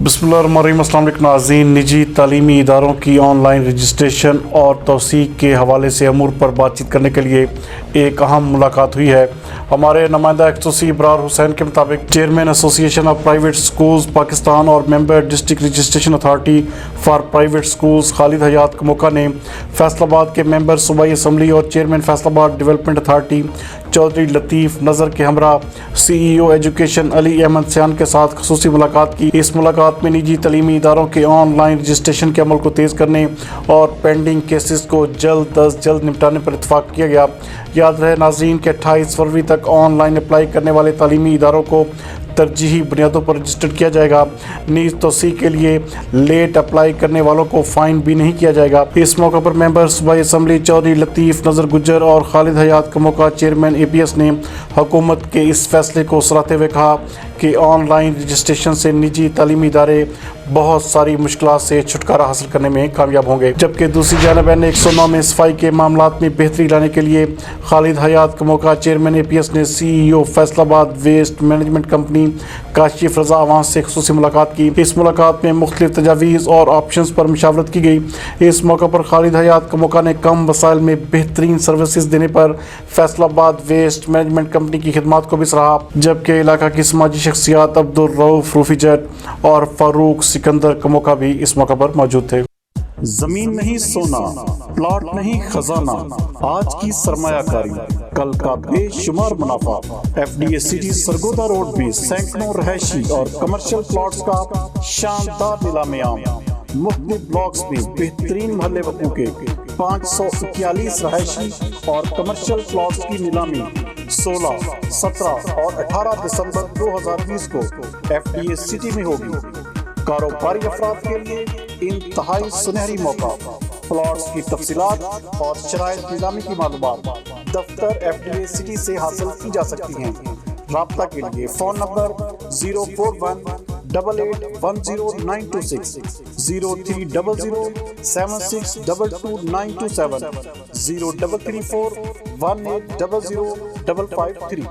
बिस्मिल्लाहिर्रहमानिर्रहीम। अस्सलाम वालेकुम नाज़रीन। निजी तालीमी इदारों की ऑनलाइन रजिस्ट्रेशन और तौसीक़ के हवाले से अमूर पर बातचीत करने के लिए एक अहम मुलाकात हुई है। हमारे नुमाइंदा एक्सोसी इब्रार हुसैन के मुताबिक chairman association of private schools Pakistan और member district registration authority for private schools Khalid Hayat Kamoka ने फैसलाबाद के मेंबर सूबाई असम्बली और chairman Faisalabad development authority Chaudhry Latif Nazar के हमरा CEO एजुकेशन अली अहमद सियान के साथ खसूसी मुलाकात की। इस मुलाकात में निजी तालीमी इदारों के ऑनलाइन रजिस्ट्रेशन के अमल को तेज़ करने और पेंडिंग केसेस को जल्द अज जल्द निपटाने पर इत्तफाक किया गया। याद रहे नाज़रीन के 28 फरवरी तक ऑनलाइन अप्लाई करने वाले तालीमी इदारों को तरजीही बुनियादों पर रजिस्टर्ड किया जाएगा। नीज़ तौसीक़ के लिए लेट अप्लाई करने वालों को फ़ाइन भी नहीं किया जाएगा। इस मौके पर मेंबर सूबाई असम्बली चौधरी लतीफ़ नज़र गुज्जर और खालिद हयात कमोका चेयरमैन APS ने हुकूमत के इस फैसले को सराहते हुए कहा कि ऑनलाइन रजिस्ट्रेशन से निजी तालीमी इदारे बहुत सारी मुश्किलात से छुटकारा हासिल करने में कामयाब होंगे। जबकि दूसरी जानब N109 में सफाई के मामलात में बेहतरी लाने के लिए खालिद हयात कमोका चेयरमैन APS ने CEO Faisalabad waste management company Kashif Raza Awan से खसूसी मुलाकात की। इस मुलाकात में मुख्तलिफ तजावीज़ और ऑप्शंस पर मशावरत की गई। इस मौके पर खालिद हयात कमोका ने कम वसाइल में बेहतरीन सर्विसेज देने पर फैसलाबाद वेस्ट मैनेजमेंट कंपनी की खिदमात को भी सराहा। जबकि इलाका की समाजी शख्सियात अब्दुल रऊफ रूफी जट और फारूक सिकंदर कमोका भी इस मौके पर मौजूद थे। जमीन नहीं सोना, प्लॉट नहीं खजाना, आज की सरमायाकारी कल का बेशुमार मुनाफा। FDA सिटी सरगोदा रोड भी सैकड़ों रहायशी और कमर्शियल प्लॉट्स का शानदार नीलाम। मुख्तलिफ ब्लॉक्स में बेहतरीन महल्ले वक़्तों के 541 रहायशी और कमर्शियल प्लॉट्स की नीलामी 16, 17 और 18 दिसंबर 2020 को FDA सिटी में होगी। कारोबारी अफराद के लिए इंतहाई सुनहरी मौका। प्लॉट्स की तफसीलात और शराइत नीलामी की मालूमात दफ्तर FDA सिटी से हासिल की जा सकती हैं। राब्ता के लिए फ़ोन नंबर 04188109226, 030076222927, 033418005553।